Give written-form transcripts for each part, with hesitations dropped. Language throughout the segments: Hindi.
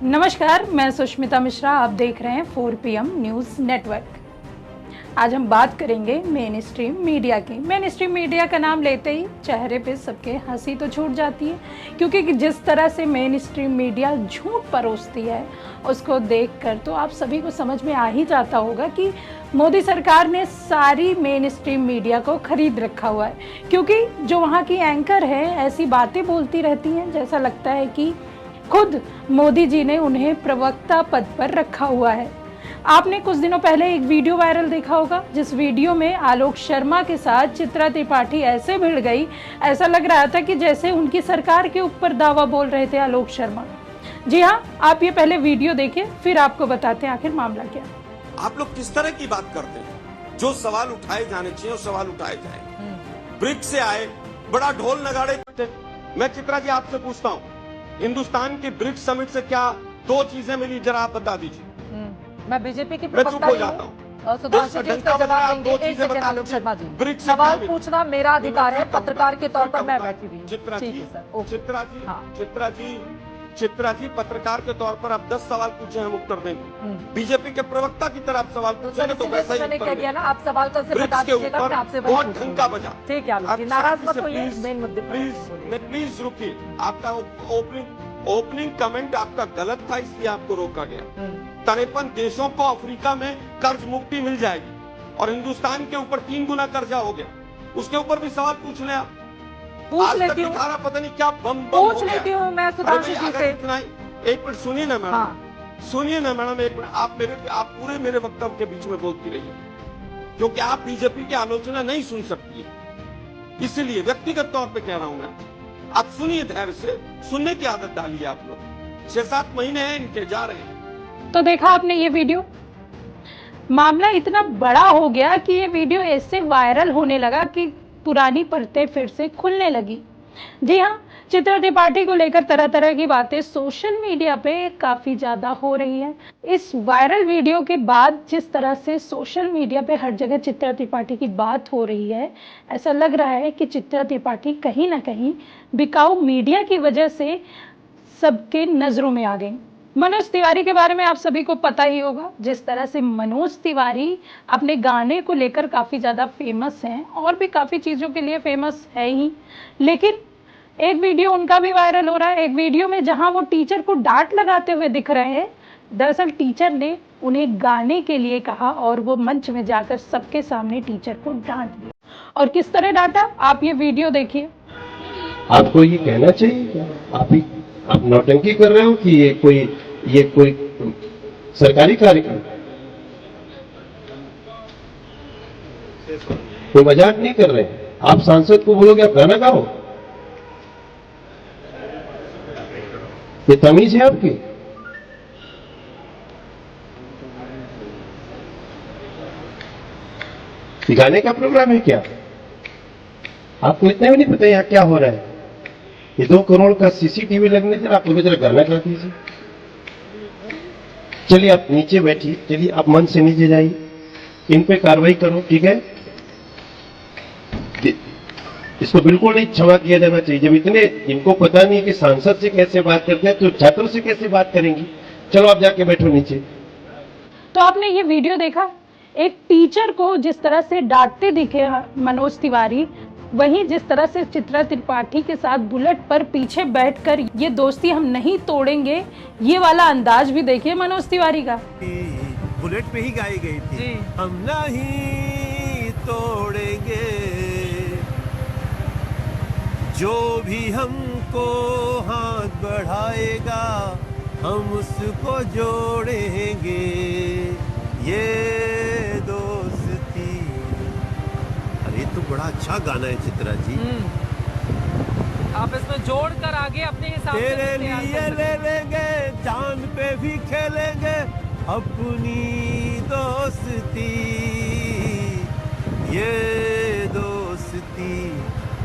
नमस्कार, मैं सुष्मिता मिश्रा। आप देख रहे हैं 4 PM न्यूज़ नेटवर्क। आज हम बात करेंगे मेन स्ट्रीम मीडिया की। मेन स्ट्रीम मीडिया का नाम लेते ही चेहरे पे सबके हंसी तो छूट जाती है, क्योंकि जिस तरह से मेन स्ट्रीम मीडिया झूठ परोसती है उसको देखकर तो आप सभी को समझ में आ ही जाता होगा कि मोदी सरकार ने सारी मेन स्ट्रीम मीडिया को खरीद रखा हुआ है। क्योंकि जो वहाँ की एंकर है ऐसी बातें बोलती रहती हैं जैसा लगता है कि खुद मोदी जी ने उन्हें प्रवक्ता पद पर रखा हुआ है। आपने कुछ दिनों पहले एक वीडियो वायरल देखा होगा, जिस वीडियो में आलोक शर्मा के साथ चित्रा त्रिपाठी ऐसे भिड़ गई, ऐसा लग रहा था कि जैसे उनकी सरकार के ऊपर दावा बोल रहे थे आलोक शर्मा। जी हाँ, आप ये पहले वीडियो देखिए, फिर आपको बताते हैं आखिर मामला क्या। आप लोग किस तरह की बात करते हैं? जो सवाल उठाए जाने चाहिए वो सवाल उठाए जाए। ब्रिक्स से आए, बड़ा ढोल नगाड़े थे। मैं चित्रा जी आपसे पूछता हूँ, हिंदुस्तान की ब्रिक्स समिट से क्या दो चीजें मिली, जरा आप बता दीजिए। मैं बीजेपी की मैं चुप हो जाता हूँ। सुधांशु जी इसका जवाब देंगे। एक सेकंड आलोक शर्मा जी, सवाल पूछना मेरा अधिकार है, पत्रकार के तौर पर मैं बैठी हुई हूँ। चित्रा जी, हाँ। चित्रा जी पत्रकार के तौर पर आप 10 सवाल पूछे, हम उत्तर देंगे। बीजेपी के प्रवक्ता की तरह आप सवाल पूछेंगे तो वैसा ही मैंने उत्तर कह दिया ना, आप सवाल तो से ब्रिक्स बता के दीजिएगा, मैं ऊपर आपसे बहुत ढंग का बजा। ठीक है आलोक जी, नाराज मत होइए, मेन मुद्दे पर प्लीज रुकिए। आपका ओपनिंग कमेंट आपका गलत था, इसलिए आपको रोका गया। 53 देशों को अफ्रीका में कर्ज मुक्ति मिल जाएगी और हिंदुस्तान के ऊपर 3 गुना कर्जा हो गया। उसके ऊपर भी सवाल पूछ लें आप। पूछ लेती हूँ, पता नहीं क्या बम पूछ लेती हूँ मैं सुधांशु जी से। एक मिनट सुनिए ना मैडम। हाँ। सुनिए ना मैडम, एक मिनट। आप पूरे मेरे वक्तव्य के बीच में बोलती रहिए, क्योंकि आप बीजेपी की आलोचना नहीं सुन सकती है। इसीलिए व्यक्तिगत तौर पे कह रहा हूं मैं, आप सुनिए धैर्य से। सुनने की आदत डालिए आप लोग। 6-7 महीने हैं इनके, जा रहे हैं। तो देखा आपने ये वीडियो, मामला इतना बड़ा हो गया कि ये वीडियो ऐसे वायरल होने लगा कि पुरानी परतें फिर से खुलने लगी। जी हाँ, चित्रा त्रिपाठी को लेकर तरह तरह की बातें सोशल मीडिया पे काफी ज्यादा हो रही है। इस वायरल वीडियो के बाद जिस तरह से सोशल मीडिया पे हर जगह चित्रा त्रिपाठी की बात हो रही है, ऐसा लग रहा है कि चित्रा त्रिपाठी कहीं ना कहीं बिकाऊ मीडिया की वजह से सबके नजरों में आ गई। मनोज तिवारी के बारे में आप सभी को पता ही होगा, जिस तरह से मनोज तिवारी अपने गाने को लेकर काफ़ी ज़्यादा फेमस हैं और भी काफ़ी चीज़ों के लिए फेमस है ही। लेकिन एक वीडियो उनका भी वायरल हो रहा है, एक वीडियो में जहां वो टीचर को डांट लगाते हुए दिख रहे हैं। दरअसल टीचर ने उन्हें गाने के लिए कहा और वो मंच में जाकर सबके सामने टीचर को डांट दिया। और किस तरह डांटा, आप ये वीडियो देखिए। आपको ये कहना चाहिए क्या? आप नौटंकी कर रहे हो कि ये कोई सरकारी कार्यक्रम, कोई मजाक नहीं कर रहे हैं। आप सांसद को बोलोगे आप गाना गाओ, ये तमीज है आपकी? ये गाने का प्रोग्राम है क्या? आपको इतना भी नहीं पता यहाँ क्या हो रहा है? ये 2 करोड़ का सीसीटीवी लगने से आप लोग जरा गाना गा दीजिए। चलिए आप नीचे बैठिए, चलिए आप मंच से नीचे जाइए, इन पे कार्रवाई करो, ठीक है? इसको बिल्कुल नहीं क्षमा किया जाना चाहिए। जब इतने इनको पता नहीं है कि सांसद से कैसे बात करते हैं तो छात्रों से कैसे बात करेंगी। चलो आप जाके बैठो नीचे। तो आपने ये वीडियो देखा, एक टीचर को जिस तरह से डांटते दिखे मनोज तिवारी, वहीं जिस तरह से चित्रा त्रिपाठी के साथ बुलेट पर पीछे बैठकर ये दोस्ती हम नहीं तोड़ेंगे, ये वाला अंदाज भी देखिए मनोज तिवारी का। बुलेट पे ही गाई गई थी, हम नहीं तोड़ेंगे, जो भी हमको हाथ बढ़ाएगा हम उसको जोड़ेंगे, ये दोस्ती। अरे तो बड़ा अच्छा गाना है चित्रा जी। आप इसमें जोड़ कर आगे अपने हिसाब से तेरे लिए ले लेंगे, जान पे भी खेलेंगे अपनी दोस्ती, ये दोस्ती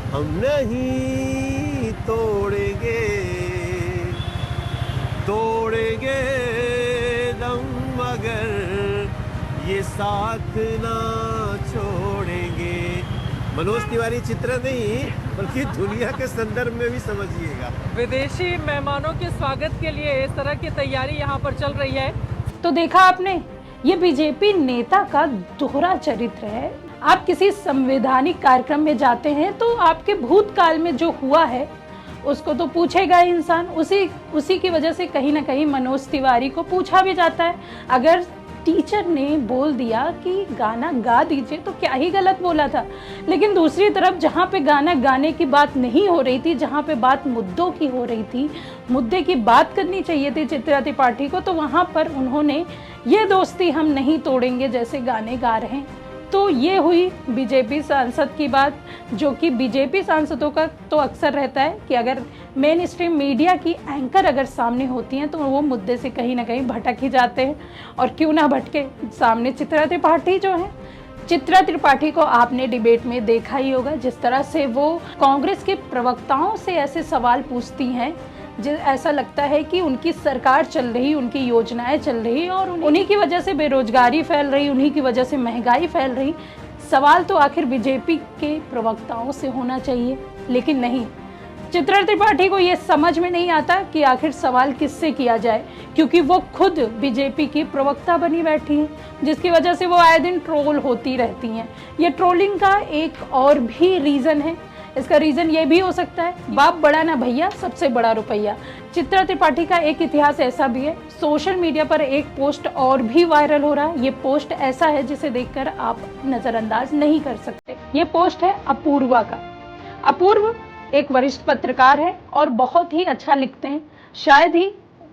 हम नहीं तोड़ेंगे, तोड़ेंगे दम मगर ये साथ ना छोड़ेंगे। मनोज तिवारी चित्र नहीं, बल्कि दुनिया के संदर्भ में भी समझिएगा। विदेशी मेहमानों के स्वागत के लिए इस तरह की तैयारी यहाँ पर चल रही है। तो देखा आपने, ये बीजेपी नेता का दोहरा चरित्र है। आप किसी संवैधानिक कार्यक्रम में जाते हैं तो आपके भूतकाल में जो हुआ है उसको तो पूछेगा इंसान। उसी की वजह से कहीं ना कहीं मनोज तिवारी को पूछा भी जाता है। अगर टीचर ने बोल दिया कि गाना गा दीजिए तो क्या ही गलत बोला था। लेकिन दूसरी तरफ जहाँ पे गाना गाने की बात नहीं हो रही थी, जहाँ पे बात मुद्दों की हो रही थी, मुद्दे की बात करनी चाहिए थी चित्रा त्रिपाठी को, तो वहाँ पर उन्होंने ये दोस्ती हम नहीं तोड़ेंगे जैसे गाने गा रहे हैं। तो ये हुई बीजेपी सांसद की बात, जो कि बीजेपी सांसदों का तो अक्सर रहता है कि अगर मेन स्ट्रीम मीडिया की एंकर अगर सामने होती हैं तो वो मुद्दे से कहीं ना कहीं भटक ही जाते हैं। और क्यों ना भटके, सामने चित्रा त्रिपाठी जो है, चित्रा त्रिपाठी को आपने डिबेट में देखा ही होगा जिस तरह से वो कांग्रेस के प्रवक्ताओं से ऐसे सवाल पूछती हैं, ऐसा लगता है कि उनकी सरकार चल रही, उनकी योजनाएं चल रही और उन्हीं की वजह से बेरोजगारी फैल रही, उन्हीं की वजह से महंगाई फैल रही। सवाल तो आखिर बीजेपी के प्रवक्ताओं से होना चाहिए, लेकिन नहीं, चित्रा त्रिपाठी को ये समझ में नहीं आता कि आखिर सवाल किससे किया जाए, क्योंकि वो खुद बीजेपी की प्रवक्ता बनी बैठी हैं, जिसकी वजह से वो आए दिन ट्रोल होती रहती हैं। ये ट्रोलिंग का एक और भी रीज़न है। इसका रीज़न ये भी हो सकता है, बाप बड़ा ना भैया, सबसे बड़ा रुपया। चित्रा त्रिपाठी का एक इतिहास ऐसा भी है। सोशल मीडिया पर एक पोस्ट और भी वायरल हो रहा है। ये पोस्ट ऐसा है जिसे देखकर आप नज़रअंदाज नहीं कर सकते। ये पोस्ट है अपूर्वा का। अपूर्व एक वरिष्ठ पत्रकार है और बहुत ही अच्छा लिखते हैं। शायद ही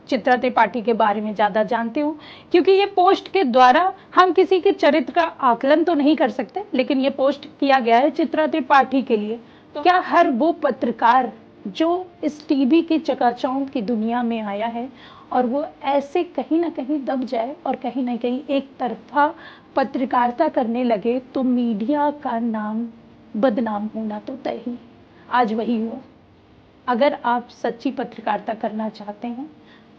चित्रा त्रिपाठी के बारे में ज़्यादा जानते हो, क्योंकि ये पोस्ट के द्वारा हम किसी के चरित्र का आकलन तो नहीं कर सकते, लेकिन ये पोस्ट किया गया है चित्रा त्रिपाठी के लिए। तो क्या हर वो पत्रकार जो इस टीवी की चकाचौंध की दुनिया में आया है और वो ऐसे कहीं ना कहीं दब जाए और कहीं ना कहीं एक तरफा पत्रकारिता करने लगे, तो मीडिया का नाम बदनाम होना तो तय ही। आज वही हुआ। अगर आप सच्ची पत्रकारिता करना चाहते हैं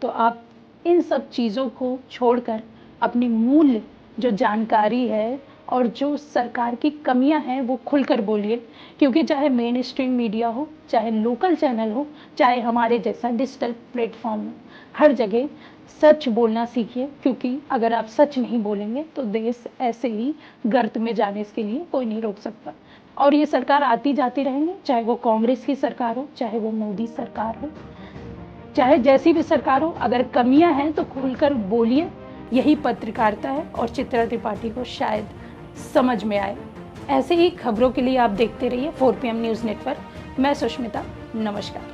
तो आप इन सब चीज़ों को छोड़कर अपनी मूल जो जानकारी है और जो सरकार की कमियां हैं वो खुलकर बोलिए, क्योंकि चाहे मेन स्ट्रीम मीडिया हो, चाहे लोकल चैनल हो, चाहे हमारे जैसा डिजिटल प्लेटफॉर्म हो, हर जगह सच बोलना सीखिए, क्योंकि अगर आप सच नहीं बोलेंगे तो देश ऐसे ही गर्त में जाने के लिए कोई नहीं रोक सकता। और ये सरकार आती जाती रहेंगी, चाहे वो कांग्रेस की सरकार हो, चाहे वो मोदी सरकार हो, चाहे जैसी भी सरकार हो। अगर कमियां हैं तो खुलकर बोलिए, यही पत्रकारिता है और चित्रा त्रिपाठी को शायद समझ में आए। ऐसे ही खबरों के लिए आप देखते रहिए 4 PM न्यूज़ नेटवर्क। मैं सुष्मिता, नमस्कार।